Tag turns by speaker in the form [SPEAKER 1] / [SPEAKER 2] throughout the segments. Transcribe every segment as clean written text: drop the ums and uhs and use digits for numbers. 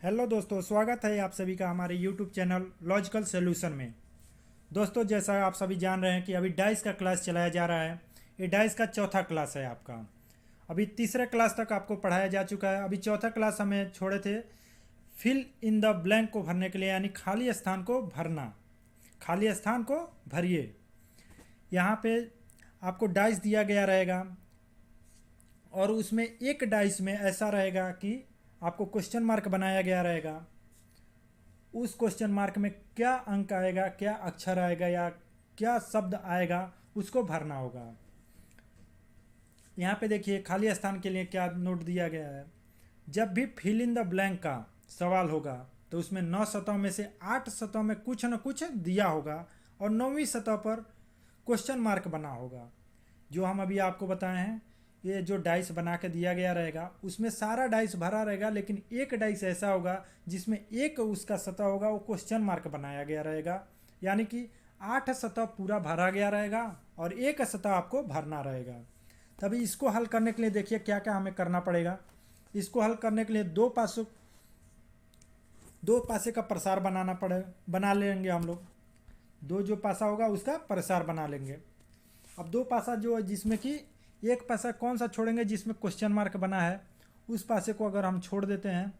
[SPEAKER 1] Hello दोस्तों, स्वागत है आप सभी का हमारे यूट्यूब चैनल लॉजिकल सॉल्यूशन में। दोस्तों, जैसा आप सभी जान रहे हैं कि अभी डाइस का क्लास चलाया जा रहा है। ये डाइस का चौथा क्लास है आपका। अभी तीसरे क्लास तक आपको पढ़ाया जा चुका है। अभी चौथा क्लास हमें छोड़े थे फिल इन द ब्लैंक को भरने के लिए, यानी खाली स्थान को भरना। खाली स्थान को भरिए। यहाँ पे आपको डाइस दिया गया रहेगा और उसमें एक डाइस में ऐसा रहेगा कि आपको क्वेश्चन मार्क बनाया गया रहेगा। उस क्वेश्चन मार्क में क्या अंक आएगा, क्या अक्षर आएगा या क्या शब्द आएगा, उसको भरना होगा। यहाँ पे देखिए खाली स्थान के लिए क्या नोट दिया गया है। जब भी फिल इन द ब्लैंक का सवाल होगा तो उसमें 9 सतह में से 8 सतह में कुछ न कुछ दिया होगा और 9वीं सतह पर क्वेश्चन मार्क बना होगा। जो हम अभी आपको बताए हैं, ये जो डाइस बना के दिया गया रहेगा उसमें सारा डाइस भरा रहेगा, लेकिन एक डाइस ऐसा होगा जिसमें एक उसका सतह होगा, वो क्वेश्चन मार्क बनाया गया रहेगा। यानी कि 8 सतह पूरा भरा गया रहेगा और एक सतह आपको भरना रहेगा। तभी इसको हल करने के लिए देखिए क्या क्या हमें करना पड़ेगा। इसको हल करने के लिए दो पासे का प्रसार बना लेंगे हम लोग। दो जो पासा होगा उसका प्रसार बना लेंगे। अब दो पासा जो है जिसमें कि एक पासा कौन सा छोड़ेंगे जिसमें क्वेश्चन मार्क बना है, उस पासे को अगर हम छोड़ देते हैं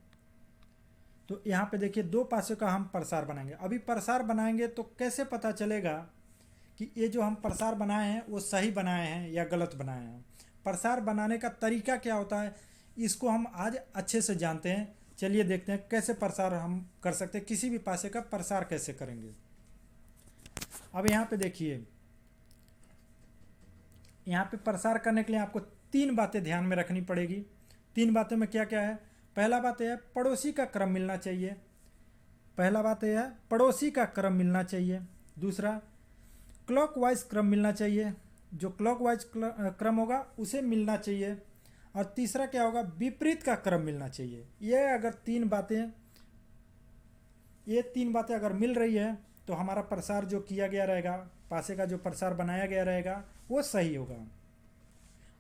[SPEAKER 1] तो यहाँ पे देखिए दो पासे का हम प्रसार बनाएंगे। अभी प्रसार बनाएंगे तो कैसे पता चलेगा कि ये जो हम प्रसार बनाए हैं वो सही बनाए हैं या गलत बनाए हैं। प्रसार बनाने का तरीका क्या होता है, इसको हम आज अच्छे से जानते हैं। चलिए देखते हैं कैसे प्रसार हम कर सकते हैं, किसी भी पासे का प्रसार कैसे करेंगे। अब यहाँ पे देखिए, यहाँ पे प्रसार करने के लिए आपको 3 बातें ध्यान में रखनी पड़ेगी। 3 बातों में क्या क्या है। पहला बात यह है पड़ोसी का क्रम मिलना चाहिए। पहला बात यह है पड़ोसी का क्रम मिलना चाहिए। दूसरा, क्लॉकवाइज क्रम मिलना चाहिए। जो क्लॉकवाइज क्रम होगा उसे मिलना चाहिए। और तीसरा क्या होगा, विपरीत का क्रम मिलना चाहिए। ये तीन बातें अगर मिल रही है तो हमारा प्रसार जो किया गया रहेगा, पासे का जो प्रसार बनाया गया रहेगा वो सही होगा।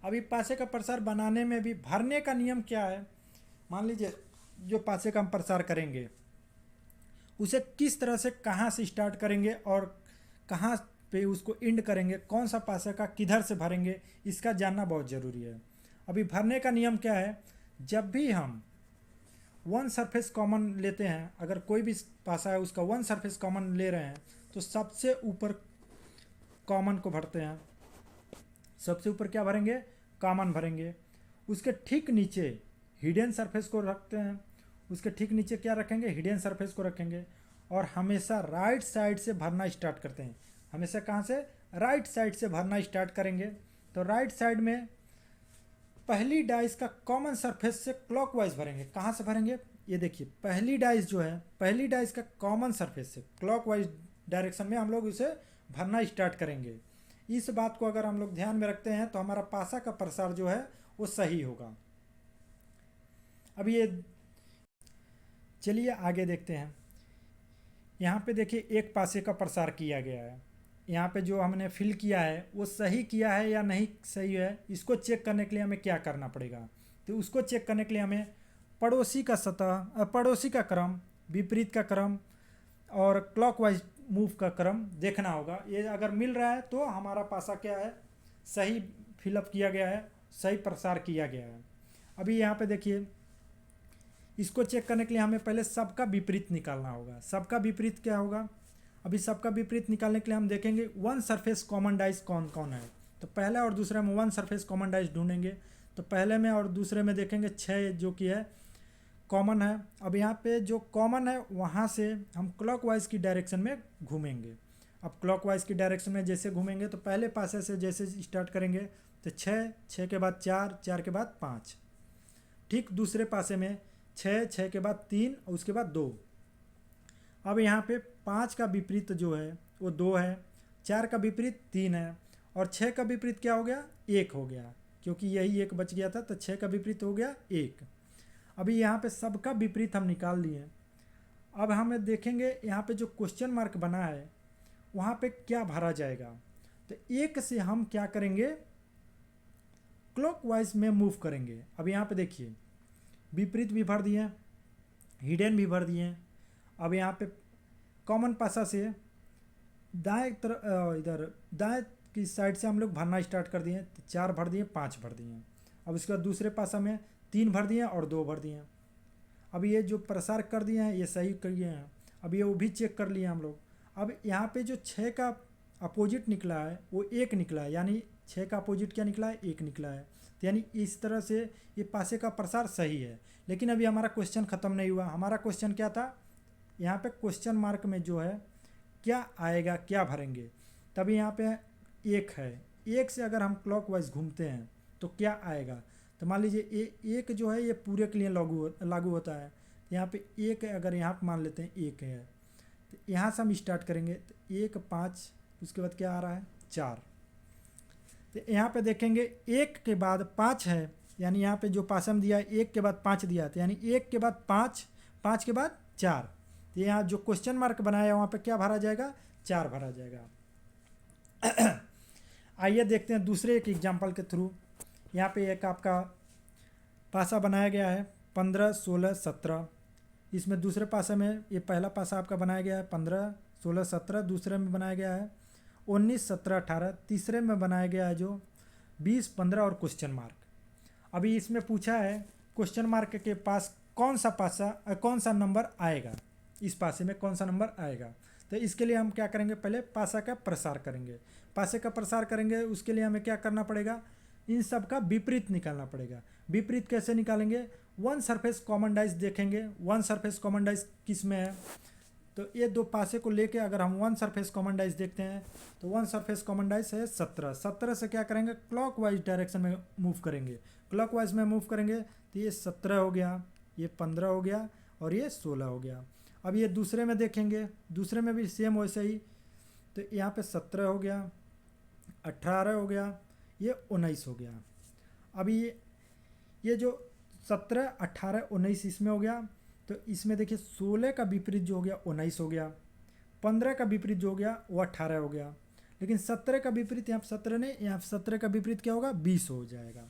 [SPEAKER 1] अभी पासे का प्रसार बनाने में भी भरने का नियम क्या है। मान लीजिए जो पासे का हम प्रसार करेंगे उसे किस तरह से, कहाँ से स्टार्ट करेंगे और कहाँ पे उसको एंड करेंगे, कौन सा पासे का किधर से भरेंगे, इसका जानना बहुत ज़रूरी है। अभी भरने का नियम क्या है, जब भी हम वन सरफेस कॉमन लेते हैं, अगर कोई भी पासा है उसका वन सरफेस कॉमन ले रहे हैं तो सबसे ऊपर कॉमन को भरते हैं। सबसे ऊपर क्या भरेंगे, कॉमन भरेंगे। उसके ठीक नीचे हिडन सरफेस को रखते हैं। उसके ठीक नीचे क्या रखेंगे, हिडन सरफेस को रखेंगे। और हमेशा राइट साइड से भरना स्टार्ट करते हैं। हमेशा कहाँ से, राइट साइड से भरना स्टार्ट करेंगे। तो राइट साइड में पहली डाइस का कॉमन सरफेस से क्लॉकवाइज भरेंगे। कहाँ से भरेंगे, ये देखिए पहली डाइस जो है, पहली डाइस का कॉमन सरफेस से क्लॉकवाइज डायरेक्शन में हम लोग इसे भरना स्टार्ट करेंगे। इस बात को अगर हम लोग ध्यान में रखते हैं तो हमारा पासा का प्रसार जो है वो सही होगा। अब ये चलिए आगे देखते हैं। यहाँ पे देखिए एक पासे का प्रसार किया गया है। यहाँ पे जो हमने फिल किया है वो सही किया है या नहीं सही है, इसको चेक करने के लिए हमें क्या करना पड़ेगा। तो उसको चेक करने के लिए हमें पड़ोसी का सतह, पड़ोसी का क्रम, विपरीत का क्रम और क्लॉकवाइज मूव का क्रम देखना होगा। ये अगर मिल रहा है तो हमारा पासा क्या है, सही फिलअप किया गया है, सही प्रसार किया गया है। अभी यहाँ पे देखिए, इसको चेक करने के लिए हमें पहले सबका विपरीत निकालना होगा। सबका विपरीत क्या होगा, अभी सबका विपरीत निकालने के लिए हम देखेंगे वन सरफेस कॉमन डाइस कौन कौन है। तो पहला और दूसरे में वन सरफेस कॉमन डाइस ढूंढेंगे। तो पहले में और दूसरे में देखेंगे 6 जो कि है कॉमन है। अब यहाँ पे जो कॉमन है वहाँ से हम क्लॉकवाइज की डायरेक्शन में घूमेंगे। अब क्लॉकवाइज की डायरेक्शन में जैसे घूमेंगे तो पहले पासे से जैसे स्टार्ट करेंगे तो 6, 6 के बाद 4, 4 के बाद 5। ठीक दूसरे पासे में 6, 6 के बाद 3 और उसके बाद 2। अब यहाँ पे 5 का विपरीत जो है वो 2 है, 4 का विपरीत 3 है और 6 का विपरीत क्या हो गया, 1 हो गया। क्योंकि यही 1 बच गया था तो 6 का विपरीत हो गया 1। अभी यहाँ पे सबका विपरीत हम निकाल लिए। अब हमें देखेंगे यहाँ पे जो क्वेश्चन मार्क बना है वहाँ पे क्या भरा जाएगा। तो 1 से हम क्या करेंगे, क्लॉकवाइज में मूव करेंगे। अब यहाँ पे देखिए विपरीत भी भर दिए हिडन भी भर दिए। अब यहाँ पे कॉमन पासा से दाएं तरफ इधर दाएं की साइड से हम लोग भरना स्टार्ट कर दिए। 4 भर दिए, 5 भर दिए। अब इसके बाद दूसरे पासा में 3 भर दिए और 2 भर दिए। अब ये जो प्रसार कर दिए हैं ये सही किए हैं। अब ये वो भी चेक कर लिए हम लोग। अब यहाँ पे जो 6 का अपोजिट निकला है वो 1 निकला है, यानी 6 का अपोजिट क्या निकला है, 1 निकला है। तो यानी इस तरह से ये पासे का प्रसार सही है। लेकिन अभी हमारा क्वेश्चन ख़त्म नहीं हुआ। हमारा क्वेश्चन क्या था, यहाँ पे क्वेश्चन मार्क में जो है क्या आएगा, क्या भरेंगे। तभी यहाँ पे 1 है, 1 से अगर हम क्लॉकवाइज घूमते हैं तो क्या आएगा। तो मान लीजिए एक जो है ये पूरे के लिए लागू होता है। यहाँ पे 1 अगर यहाँ पे मान लेते हैं 1 है, तो यहाँ से हम स्टार्ट करेंगे। तो 1 5, उसके बाद क्या आ रहा है 4। तो यहाँ पे देखेंगे 1 के बाद 5 है, यानी यहाँ पे जो पासम दिया है 1 के बाद 5 दिया है। तो यानी 1 के बाद 5, 5 के बाद 4। तो यहाँ जो क्वेश्चन मार्क बनाया है वहाँ पे क्या भरा जाएगा, 4 भरा जाएगा। आइए देखते हैं दूसरे एक एग्जाम्पल के थ्रू। यहाँ पे एक आपका पासा बनाया गया है 15 16 17। इसमें दूसरे पासे में ये पहला पासा आपका बनाया गया है 15 16 17, दूसरे में बनाया गया है 19 17 18, तीसरे में बनाया गया है जो 20 15 और क्वेश्चन मार्क। अभी इसमें पूछा है क्वेश्चन मार्क के पास कौन सा नंबर आएगा, इस पासे में कौन सा नंबर आएगा। तो इसके लिए हम क्या करेंगे, पहले पासा का प्रसार करेंगे। पासे का प्रसार करेंगे उसके लिए हमें क्या करना पड़ेगा, इन सब का विपरीत निकालना पड़ेगा। विपरीत कैसे निकालेंगे, वन सरफेस कॉमन डाइस देखेंगे। वन सरफेस कॉमन डाइस किस में है, तो ये दो पासे को लेके अगर हम वन सरफेस कॉमन डाइस देखते हैं तो वन सरफेस कॉमन डाइस है 17। 17 से क्या करेंगे, क्लॉकवाइज डायरेक्शन में मूव करेंगे। क्लॉकवाइज में मूव करेंगे तो ये 17 हो गया, ये 15 हो गया और ये 16 हो गया। अब ये दूसरे में देखेंगे, दूसरे में भी सेम वैसे ही। तो यहाँ पे 17 हो गया, 18 हो गया, ये 19 हो गया। अभी ये जो 17 18 19 इसमें हो गया। तो इसमें देखिए 16 का विपरीत जो हो गया 19 हो गया, 15 का विपरीत जो हो गया वो 18 हो गया। लेकिन 17 का विपरीत यहाँ 17 नहीं, यहाँ 17 का विपरीत क्या होगा, 20 हो जाएगा।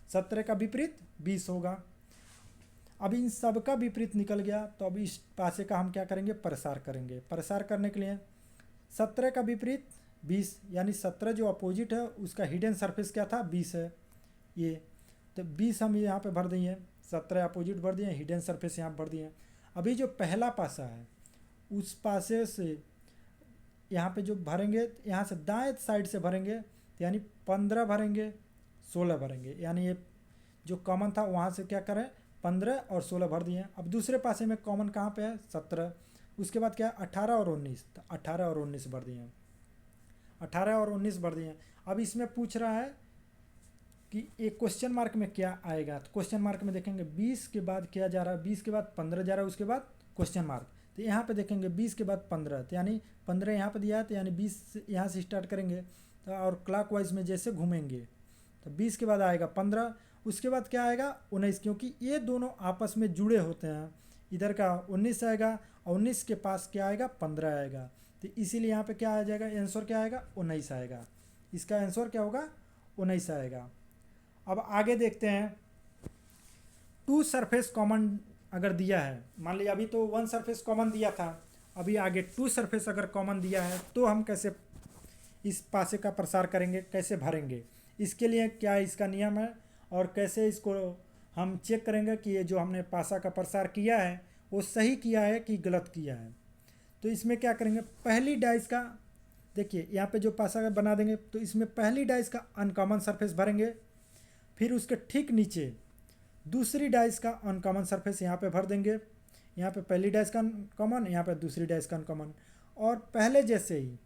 [SPEAKER 1] 17 का विपरीत 20 होगा। अब इन सब का विपरीत निकल गया तो अब इस पासे का हम क्या करेंगे, प्रसार करेंगे। प्रसार करने के लिए 17 का विपरीत 20, यानी 17 जो अपोजिट है उसका हिडन सरफेस क्या था, 20 है ये। तो 20 हम यहाँ पे भर दिए, 17 अपोजिट भर दिए, हिडन सरफेस यहाँ भर दिए। अभी जो पहला पासा है उस पासे से यहाँ पे जो भरेंगे, यहाँ से दाएं साइड से भरेंगे, यानी 15 भरेंगे 16 भरेंगे, यानी ये जो कॉमन था वहाँ से क्या करें 15 और 16 भर दिए। अब दूसरे पासे में कॉमन कहाँ पे है 17, उसके बाद क्या है 18 और 19, तो 18 और 19 भर दिए, 18 और 19 भर दिए। अब इसमें पूछ रहा है कि एक क्वेश्चन मार्क में क्या आएगा। तो क्वेश्चन मार्क में देखेंगे 20 के बाद क्या जा रहा है, 20 के बाद 15 जा रहा है, उसके बाद क्वेश्चन मार्क। तो यहाँ पे देखेंगे 20 के बाद 15, तो यानी 15 यहाँ पे दिया है, तो यानी 20 यहाँ से स्टार्ट करेंगे तो और क्लॉकवाइज में जैसे घूमेंगे तो 20 के बाद आएगा 15, उसके बाद क्या आएगा 19, क्योंकि ये दोनों आपस में जुड़े होते हैं। इधर का 19 आएगा और 19 के पास क्या आएगा 15 आएगा, तो इसीलिए यहाँ पे क्या आ जाएगा, आंसर क्या आएगा 19 आएगा। इसका आंसर क्या होगा 19 आएगा। अब आगे देखते हैं, टू सरफेस कॉमन अगर दिया है, मान लीजिए अभी तो वन सरफेस कॉमन दिया था, अभी आगे टू सरफेस अगर कॉमन दिया है तो हम कैसे इस पासे का प्रसार करेंगे, कैसे भरेंगे। इसके लिए क्या इसका नियम है और कैसे इसको हम चेक करेंगे कि ये जो हमने पासा का प्रसार किया है वो सही किया है कि गलत किया है। तो इसमें क्या करेंगे, पहली डाइस का देखिए यहाँ पे जो पासा बना देंगे तो इसमें पहली डाइस का अनकॉमन सरफेस भरेंगे, फिर उसके ठीक नीचे दूसरी डाइस का अनकॉमन सरफेस यहाँ पे भर देंगे। यहाँ पे पहली डाइस का अनकॉमन, यहाँ पे दूसरी डाइस का अनकॉमन, और पहले जैसे ही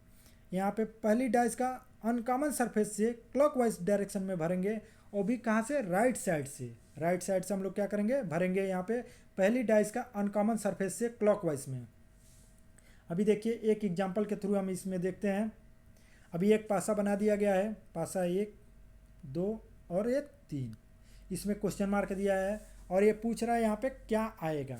[SPEAKER 1] यहाँ पे पहली डाइस का अनकॉमन सरफेस से क्लॉकवाइज डायरेक्शन में भरेंगे, और भी कहाँ से, राइट साइड से। राइट साइड से हम लोग क्या करेंगे, भरेंगे यहाँ पे पहली डाइस का अनकॉमन सरफेस से क्लॉकवाइज में। अभी देखिए एक एग्जाम्पल के थ्रू हम इसमें देखते हैं। अभी एक पासा बना दिया गया है, पासा 1 2 और 3, इसमें क्वेश्चन मार्क दिया है और ये पूछ रहा है यहाँ पे क्या आएगा।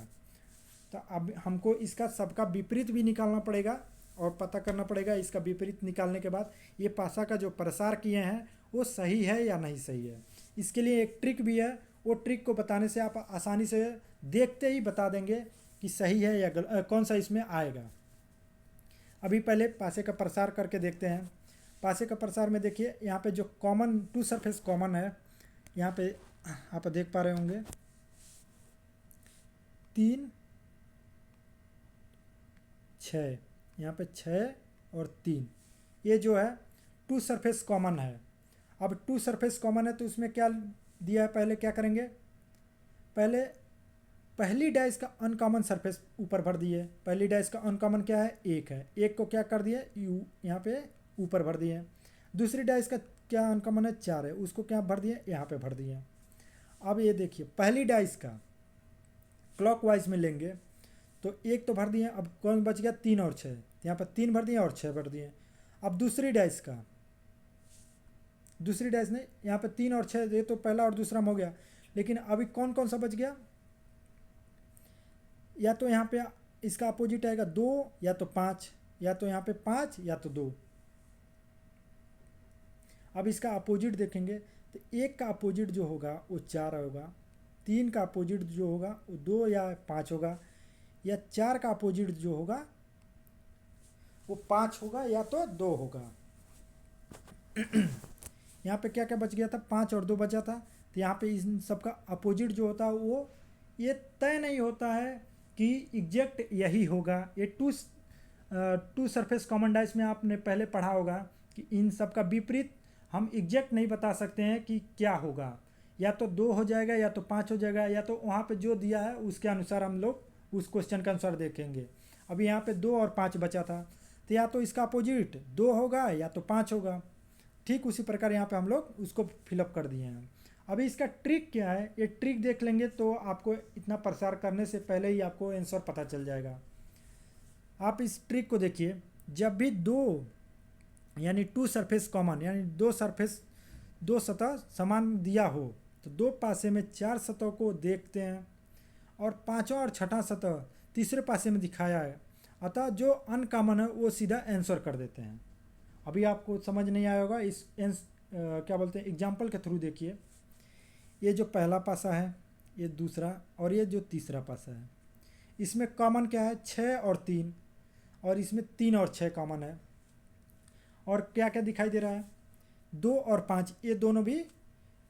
[SPEAKER 1] तो अब हमको इसका सबका विपरीत भी निकालना पड़ेगा और पता करना पड़ेगा। इसका विपरीत निकालने के बाद ये पासा का जो प्रसार किए हैं वो सही है या नहीं सही है। इसके लिए एक ट्रिक भी है, वो ट्रिक को बताने से आप आसानी से देखते ही बता देंगे कि सही है या कौन सा इसमें आएगा। अभी पहले पासे का प्रसार करके देखते हैं। पासे का प्रसार में देखिए यहाँ पे जो कॉमन टू सरफेस कॉमन है, यहाँ पे आप देख पा रहे होंगे 3 6, यहाँ पे 6 और 3, ये जो है टू सरफेस कॉमन है। अब टू सरफेस कॉमन है तो उसमें क्या दिया है, पहले क्या करेंगे, पहले पहली डाइस का अनकॉमन सरफेस ऊपर भर दिए। पहली डाइस का अनकॉमन क्या है, 1 है, 1 को क्या कर दिए यू यहाँ पे ऊपर भर दिए। दूसरी डाइस का क्या अनकॉमन है, 4 है, उसको क्या भर दिए, यहाँ पे भर दिए। अब ये देखिए पहली डाइस का क्लॉकवाइज में लेंगे तो 1 तो भर दिए, अब कौन बच गया, 3 और 6, यहाँ पर 3 भर दिए और 6 भर दिए। अब दूसरी डाइस ने यहाँ पे 3 और 6, ये तो पहला और दूसरा में हो गया, लेकिन अभी कौन कौन सा बच गया, या तो यहाँ पे इसका अपोजिट आएगा 2 या तो 5, या तो यहाँ पे 5 या तो 2। अब इसका अपोजिट देखेंगे तो 1 का अपोजिट जो होगा वो 4 होगा, 3 का अपोजिट जो होगा वो 2 या 5 होगा, या 4 का अपोजिट जो होगा वो 5 होगा या तो 2 होगा। यहाँ पे क्या क्या बच गया था, 5 और 2 बचा था। तो यहाँ पे इन सबका अपोजिट जो होता है वो ये तय नहीं होता है कि एग्जैक्ट यही होगा। ये टू सरफेस कॉमन डाइस में आपने पहले पढ़ा होगा कि इन सब का विपरीत हम एग्जैक्ट नहीं बता सकते हैं कि क्या होगा, या तो 2 हो जाएगा या तो 5 हो जाएगा, या तो वहाँ पे जो दिया है उसके अनुसार हम लोग उस क्वेश्चन के अनुसार देखेंगे। अभी यहाँ पे 2 और 5 बचा था, तो या तो इसका अपोजिट 2 होगा या तो 5 होगा। ठीक उसी प्रकार यहाँ पे हम लोग उसको फिलअप कर दिए हैं। अभी इसका ट्रिक क्या है, ये ट्रिक देख लेंगे तो आपको इतना प्रसार करने से पहले ही आपको आंसर पता चल जाएगा। आप इस ट्रिक को देखिए, जब भी 2 यानी टू सरफेस कॉमन यानी 2 सतह समान दिया हो तो 2 पासे में 4 सतह को देखते हैं और 5वां और 6वां सतह तीसरे पासे में दिखाया है, अतः जो अनकॉमन है वो सीधा आंसर कर देते हैं। अभी आपको समझ नहीं आया होगा, इस क्या बोलते हैं एग्जाम्पल के थ्रू देखिए। ये जो पहला पासा है, ये दूसरा और ये जो तीसरा पासा है, इसमें कॉमन क्या है, 6 और 3, और इसमें 3 और 6 कॉमन है। और क्या क्या दिखाई दे रहा है, 2 और 5, ये दोनों भी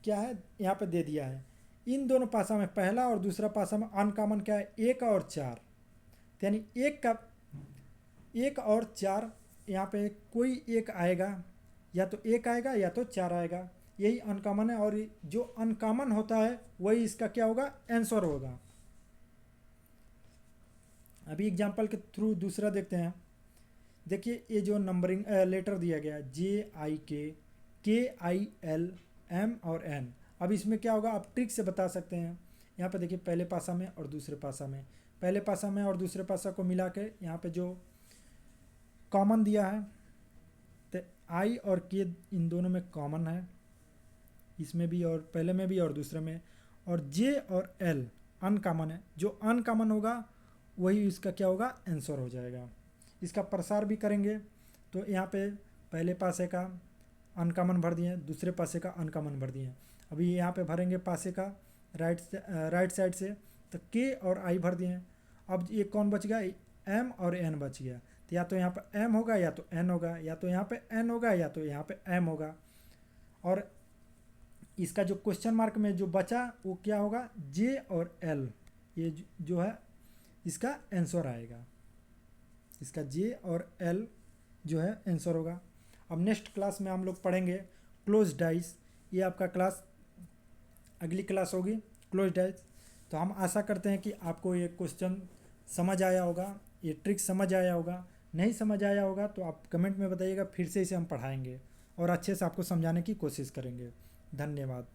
[SPEAKER 1] क्या है यहाँ पे दे दिया है। इन दोनों पासा में पहला और दूसरा पासा में अनकॉमन क्या है, 1 और 4, यानी 1 और 4, यहाँ पे कोई एक आएगा, या तो 1 आएगा या तो 4 आएगा, यही अनकॉमन है। और जो अनकॉमन होता है वही इसका क्या होगा, आंसर होगा। अभी एग्जांपल के थ्रू दूसरा देखते हैं। देखिए ये जो नंबरिंग लेटर दिया गया JIK KIL M और N, अब इसमें क्या होगा आप ट्रिक से बता सकते हैं। यहाँ पे देखिए पहले पासा में और दूसरे पासा में, पहले पासा में और दूसरे पासा को मिला के यहाँ पे जो कॉमन दिया है तो I और K इन दोनों में कॉमन है, इसमें भी और पहले में भी और दूसरे में, और J और L अनकॉमन है। जो अनकॉमन होगा वही इसका क्या होगा, आंसर हो जाएगा। इसका प्रसार भी करेंगे तो यहाँ पे पहले पासे का अनकॉमन भर दिए, दूसरे पासे का अनकॉमन भर दिए। अभी यहाँ पे भरेंगे पासे का राइट साइड से, तो K और I भर दिए। अब ये कौन बच गया, M और N बच गया। तो या तो यहाँ पे M होगा या तो N होगा, या तो यहाँ पे N होगा या तो यहाँ पे M होगा। और इसका जो क्वेश्चन मार्क में जो बचा वो क्या होगा, J और L, ये जो है इसका आंसर आएगा। इसका J और L जो है आंसर होगा। अब नेक्स्ट क्लास में हम लोग पढ़ेंगे क्लोज डाइस। ये आपका क्लास अगली क्लास होगी क्लोज डाइस। तो हम आशा करते हैं कि आपको ये क्वेश्चन समझ आया होगा, ये ट्रिक समझ आया होगा। नहीं समझ आया होगा तो आप कमेंट में बताइएगा, फिर से इसे हम पढ़ाएंगे और अच्छे से आपको समझाने की कोशिश करेंगे। धन्यवाद।